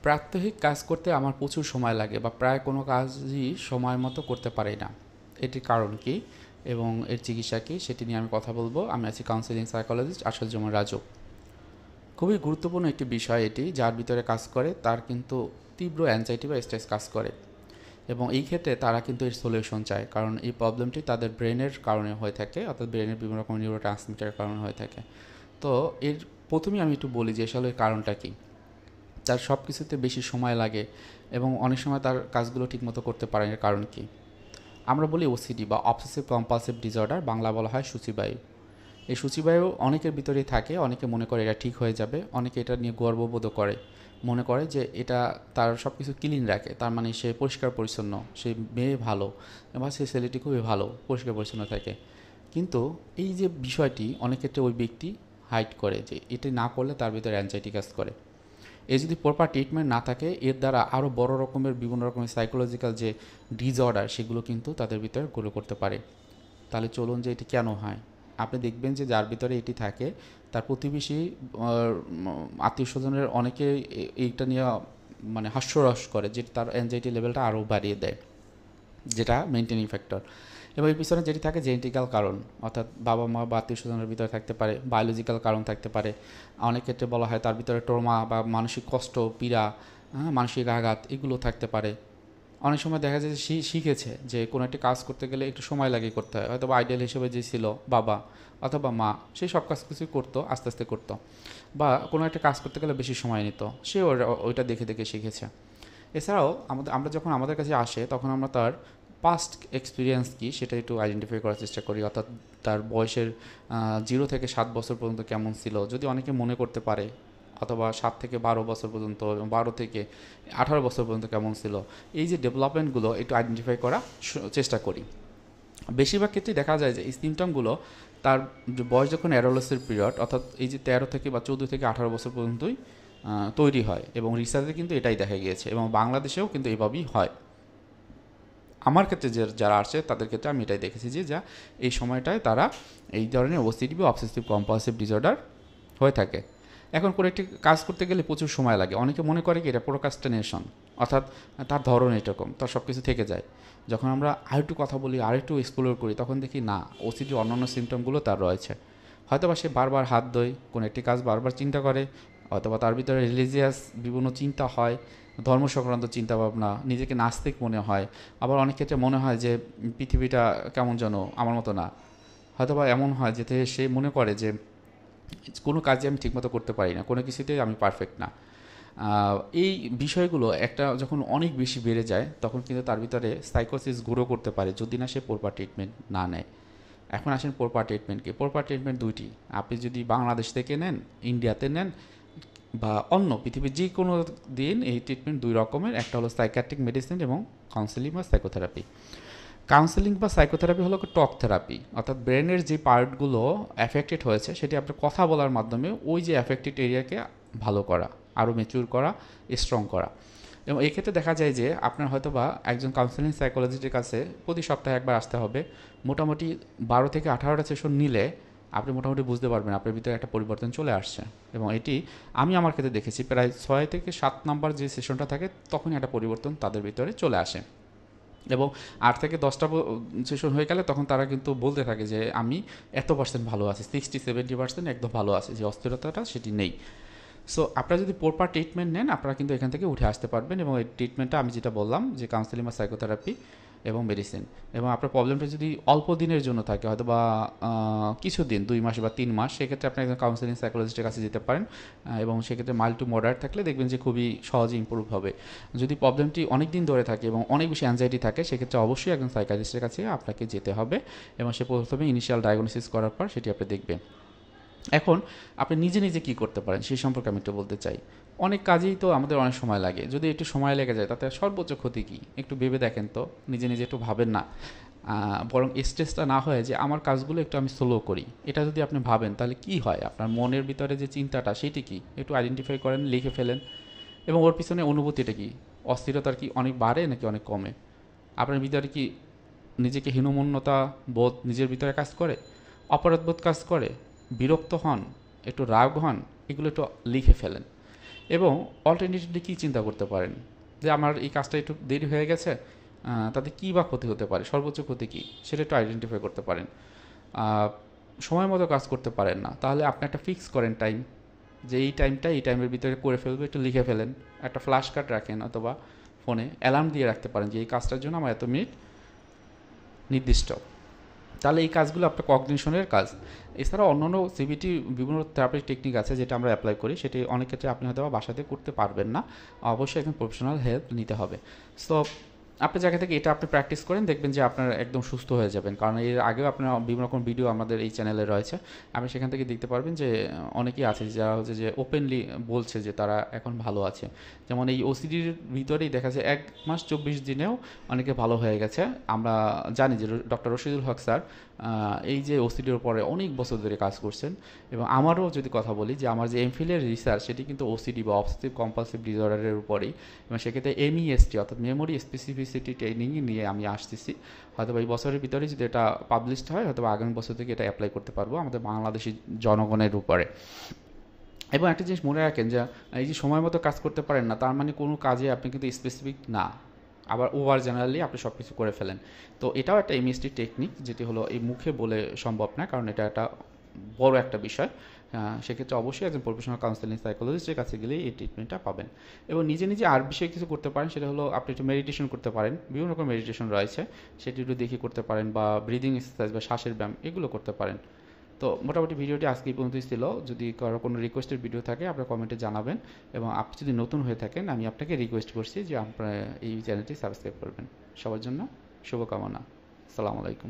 প্রাত্যহিক কাজ করতে আমার প্রচুর সময় লাগে বা প্রায় কোনো কাজই সময় মতো করতে পারি না। এটির কারণ কি এবং এর চিকিৎসা কী সেটি নিয়ে আমি কথা বলবো। আমি আছি কাউন্সিলিং সাইকোলজিস্ট আসাদুজ্জামান রাজু। খুবই গুরুত্বপূর্ণ একটি বিষয় এটি, যার ভিতরে কাজ করে তার কিন্তু তীব্র অ্যাংজাইটি বা স্ট্রেস কাজ করে, এবং এই ক্ষেত্রে তারা কিন্তু এর সলিউশন চায়, কারণ এই প্রবলেমটি তাদের ব্রেনের কারণে হয়ে থাকে, অর্থাৎ ব্রেনের বিভিন্ন রকম নিউরো ট্রান্সমিটারের কারণে হয়ে থাকে। তো এর প্রথমেই আমি একটু বলি যে আসলে কারণটা কী। তার সব কিছুতে বেশি সময় লাগে এবং অনেক সময় তার কাজগুলো ঠিকমতো করতে পারে না। কারণ কি? আমরা বলি ওসিডি বা অবসেসিভ কম্পালসিভ ডিসঅর্ডার, বাংলা বলা হয় সূচিবায়ু। এই সূচিবায়ু অনেকের ভিতরেই থাকে। অনেকে মনে করে এটা ঠিক হয়ে যাবে, অনেকে এটা নিয়ে গর্ববোধ করে, মনে করে যে এটা তার সব কিছু ক্লিন রাখে, তার মানে সে পরিষ্কার পরিচ্ছন্ন, সে মেয়ে ভালো বা সে ছেলেটি খুবই ভালো, পরিষ্কার পরিচ্ছন্ন থাকে। কিন্তু এই যে বিষয়টি অনেক ক্ষেত্রে ওই ব্যক্তি হাইড করে যে এটি না করলে তার ভিতরে অ্যাংজাইটি কাজ করে। এর যদি প্রপার ট্রিটমেন্ট না থাকে, এর দ্বারা আরও বড় রকমের বিভিন্ন রকমের সাইকোলজিক্যাল যে ডিসঅর্ডার সেগুলো কিন্তু তাদের ভিতরে গ্রো করতে পারে। তাহলে চলুন যে এটি কেন হয়। আপনি দেখবেন যে যার ভিতরে এটি থাকে তার প্রতিবেশী আত্মীয় স্বজনের অনেকে এইটা নিয়ে মানে হাস্যরস করে, যেটা তার অ্যাংজাইটি লেভেলটা আরও বাড়িয়ে দেয়, যেটা মেনটেনিং ফ্যাক্টর। এবং এর পিছনে যেটি থাকে জেনেটিক্যাল কারণ, অর্থাৎ বাবা মা বা আত্মীয় স্বজনের ভিতরে থাকতে পারে, বায়োলজিক্যাল কারণ থাকতে পারে। অনেক ক্ষেত্রে বলা হয় তার ভিতরে ট্রমা বা মানসিক কষ্ট, পীড়া, মানসিক আঘাত এগুলো থাকতে পারে। অনেক সময় দেখা যায় যে শিখেছে যে কোনো একটি কাজ করতে গেলে একটু সময় লাগে করতে হয়, হয়তো আইডিয়াল হিসেবে যে ছিল বাবা অথবা মা, সে সব কাজ কিছুই করতো, আস্তে আস্তে করতো, বা কোনো একটা কাজ করতে গেলে বেশি সময় নিত, সে ওইটা দেখে দেখে শিখেছে। এছাড়াও আমরা যখন আমাদের কাছে আসে তখন আমরা তার পাস্ট এক্সপিরিয়েন্স কী সেটা একটু আইডেন্টিফাই করার চেষ্টা করি, অর্থাৎ তার বয়সের 0 থেকে 7 বছর পর্যন্ত কেমন ছিল, যদি অনেকে মনে করতে পারে, অথবা 7 থেকে 12 বছর পর্যন্ত, 12 থেকে 18 বছর পর্যন্ত কেমন ছিল, এই যে ডেভেলপমেন্টগুলো একটু আইডেন্টিফাই করা চেষ্টা করি। বেশিরভাগ ক্ষেত্রেই দেখা যায় যে এই সিমটমগুলো তার বয়স যখন অ্যাডোলেসেন্ট পিরিয়ড, অর্থাৎ এই যে 13 থেকে বা 14 থেকে 18 বছর পর্যন্তই তৈরি হয়, এবং রিসার্চে কিন্তু এটাই দেখা গিয়েছে, এবং বাংলাদেশেও কিন্তু এইভাবেই হয়। আমার ক্ষেত্রে যারা আসছে তাদের ক্ষেত্রে আমি এটাই দেখেছি যে যা এই সময়টায় তারা এই ধরনের ওসিডি বা অবসেসিভ কম্পালসিভ ডিসঅর্ডার হয়ে থাকে। এখন কোনো একটি কাজ করতে গেলে প্রচুর সময় লাগে। অনেকে মনে করে কি এটা প্রোক্রাস্টিনেশন, অর্থাৎ তার ধরন এরকম, তার সব কিছু থেকে যায়। যখন আমরা আরেকটু কথা বলি, আরেকটু এক্সপ্লোর করি, তখন দেখি না, ওসিডির অন্যান্য সিমটমগুলো তার রয়েছে। হয়তোবা সে বারবার হাত ধোয়, কোনো একটি কাজ বারবার চিন্তা করে, অথবা তার ভিতরে রিলিজিয়াস বিভিন্ন চিন্তা হয়, ধর্ম সংক্রান্ত চিন্তাভাবনা, নিজেকে নাস্তিক মনে হয়। আবার অনেক ক্ষেত্রে মনে হয় যে পৃথিবীটা কেমন যেন আমার মতো না। হয়তোবা এমন হয় যেতে সে মনে করে যে কোনো কাজে আমি ঠিকমতো করতে পারি না, কোনো কিছুতেই আমি পারফেক্ট না। এই বিষয়গুলো একটা যখন অনেক বেশি বেড়ে যায় তখন কিন্তু তার ভিতরে সাইকোসিস গ্রো করতে পারে, যদি না সে প্রপার ট্রিটমেন্ট না নেয়। এখন আসেন প্রপার ট্রিটমেন্ট কি। প্রপার ট্রিটমেন্ট দুইটি। আপনি যদি বাংলাদেশ থেকে নেন, ইন্ডিয়াতে নেন, বা অন্য পৃথিবীর যে কোনো দিন, এই ট্রিটমেন্ট দুই রকমের। একটা হলো সাইকিয়াট্রিক মেডিসিন এবং কাউন্সেলিং বা সাইকোথেরাপি। কাউন্সেলিং বা সাইকোথেরাপি হলো টক থেরাপি, অর্থাৎ ব্রেনের যে পার্টগুলো অ্যাফেক্টেড হয়েছে সেটি আপনার কথা বলার মাধ্যমে ওই যে অ্যাফেক্টেড এরিয়াকে ভালো করা, আরও ম্যাচিউর করা, স্ট্রং করা। এবং এই ক্ষেত্রে দেখা যায় যে আপনার হয়তো বা একজন কাউন্সেলিং সাইকোলজিস্টের কাছে প্রতি সপ্তাহে একবার আসতে হবে। মোটামুটি 12 থেকে 18টা সেশন নিলে আপনি মোটামুটি বুঝতে পারবেন আপনার ভিতরে একটা পরিবর্তন চলে আসছে। এবং এটি আমি আমার ক্ষেত্রে দেখেছি, প্রায় 6 থেকে 7 নাম্বার যে সেশনটা থাকে তখনই একটা পরিবর্তন তাদের ভিতরে চলে আসে। এবং 8 থেকে 10টা সেশন হয়ে গেলে তখন তারা কিন্তু বলতে থাকে যে আমি এত% ভালো আছি, 60-70% একদম ভালো আছে, যে অস্থিরতাটা সেটি নেই। সো আপনারা যদি প্রপার ট্রিটমেন্ট নেন, আপনারা কিন্তু এখান থেকে উঠে আসতে পারবেন। এবং এই ট্রিটমেন্টটা আমি যেটা বললাম যে কাউন্সেলিং বা সাইকোথেরাপি এবং মেডিসিন। এবং আপনার প্রবলেমটা যদি অল্প দিনের জন্য থাকে, হয়তো বা কিছু দিন, 2 মাস বা 3 মাস, সেক্ষেত্রে আপনি একজন কাউন্সেলিং সাইকোলজিস্টের কাছে যেতে পারেন। এবং সেক্ষেত্রে মাইল্ড টু মডারেট থাকলে দেখবেন যে খুবই সহজে ইম্প্রুভ হবে। যদি প্রবলেমটি অনেক দিন ধরে থাকে এবং অনেক বেশি অ্যাংজাইটি থাকে, সেক্ষেত্রে অবশ্যই একজন সাইকিয়াট্রিস্টের কাছে আপনাকে যেতে হবে, এবং সে প্রথমে ইনিশিয়াল ডায়াগনোসিস করার পর সেটি আপনি দেখবেন। এখন আপনি নিজে নিজে কী করতে পারেন সেই সম্পর্কে আমি একটু বলতে চাই। অনেক কাজেই তো আমাদের অনেক সময় লাগে, যদি একটু সময় লেগে যায় তাতে সর্বোচ্চ ক্ষতি কী একটু ভেবে দেখেন তো, নিজে নিজে একটু ভাবেন না? বরং স্ট্রেসটা না হয় যে আমার কাজগুলো একটু আমি স্লো করি, এটা যদি আপনি ভাবেন তাহলে কি হয়, আপনার মনের ভিতরে যে চিন্তাটা সেটি কি একটু আইডেন্টিফাই করেন, লিখে ফেলেন। এবং ওর পিছনে অনুভূতিটা কি, অস্থিরতার কি অনেক বাড়ে নাকি অনেক কমে? আপনার ভিতরে কি নিজেকে হীনমন্যতা বোধ নিজের ভিতরে কাজ করে, অপরাধবোধ কাজ করে, বিরক্ত হন, একটু রাগ হন, এগুলো একটু লিখে ফেলেন। এবং অল্টারনেটিভলি কী চিন্তা করতে পারেন যে আমার এই কাজটা একটু দেরি হয়ে গেছে, তাতে কী বা ক্ষতি হতে পারে, সর্বোচ্চ ক্ষতি কী সেটা একটু আইডেন্টিফাই করতে পারেন। সময় মতো কাজ করতে পারেন না, তাহলে আপনি একটা ফিক্স করেন টাইম, যে এই টাইমের ভিতরে করে ফেলবো, একটু লিখে ফেলেন, একটা ফ্ল্যাশ কার্ড রাখেন অথবা ফোনে অ্যালার্ম দিয়ে রাখতে পারেন যে এই কাজটার জন্য আমার এত মিনিট নির্দিষ্ট। তাহলে এই কাজগুলো আপনার কগনিশনের কাজ। এছাড়াও অন্যান্য সিবিটি বিভিন্ন থেরাপির টেকনিক আছে যেটা আমরা অ্যাপ্লাই করি, সেটি অনেক ক্ষেত্রে আপনি হয়তো বাসাতে করতে পারবেন না, অবশ্যই একজন প্রফেশনাল হেল্প নিতে হবে। সো আপনার জায়গা থেকে এটা আপনি প্র্যাকটিস করেন, দেখবেন যে আপনার একদম সুস্থ হয়ে যাবেন। কারণ এর আগেও আপনার বিভিন্ন রকম ভিডিও আমাদের এই চ্যানেলে রয়েছে, আপনি সেখান থেকে দেখতে পারবেন যে অনেকেই আছে যারা হচ্ছে যে ওপেনলি বলছে যে তারা এখন ভালো আছে। যেমন এই ওসিডির ভিতরেই দেখা যায় 1 মাস 24 দিনেও অনেকে ভালো হয়ে গেছে। আমরা জানি যে ডক্টর রশিদুল হক স্যার এই যে ওসিডির উপরে অনেক বছর ধরে কাজ করছেন, এবং আমারও যদি কথা বলি যে আমার যে এমফিলের রিসার্চ সেটি কিন্তু ওসিডি বা অবসেসিভ কম্পালসিভ ডিসঅর্ডারের উপরেই, এবং সেক্ষেত্রে এমইএসটি অর্থাৎ মেমোরি স্পেসিফিসিটি ট্রেনিং নিয়ে আমি আসতেছি। হয়তো এই বছরের ভিতরে যদি এটা পাবলিশড হয়, হয়তো আগামী বছর থেকে এটা অ্যাপ্লাই করতে পারবো আমাদের বাংলাদেশি জনগণের উপরে। এবং একটা জিনিস মনে রাখেন যে এই যে সময় মতো কাজ করতে পারেন না, তার মানে কোনো কাজে আপনি কিন্তু স্পেসিফিক না, আবার ওভার জেনারেলি আপনি সব কিছু করে ফেলেন। তো এটাও একটা এমএসটি টেকনিক, যেটি হলো এই মুখে বলে সম্ভব না, কারণ এটা একটা বড় একটা বিষয়। সেক্ষেত্রে অবশ্যই একজন প্রফেশনাল কাউন্সেলিং সাইকোলজিস্টের কাছে গেলেই এই ট্রিটমেন্টটা পাবেন। এবং নিজে নিজে আর বিষয়ে কিছু করতে পারেন, সেটা হলো আপনি একটু মেডিটেশন করতে পারেন, বিভিন্ন রকম মেডিটেশন রয়েছে, সেটি একটু দেখে করতে পারেন, বা ব্রিদিং এক্সারসাইজ বা শ্বাসের ব্যায়াম এগুলো করতে পারেন। তো মোটামুটি ভিডিওটি আজকে এই পর্যন্তই ছিল। যদি কারো কোনো রিকোয়েস্টের ভিডিও থাকে আপনার কমেন্টে জানাবেন, এবং আপনি যদি নতুন হয়ে থাকেন আমি আপনাকে রিকোয়েস্ট করছি যে আপনারা এই চ্যানেলটি সাবস্ক্রাইব করবেন। সবার জন্য শুভকামনা। আসসালামু আলাইকুম।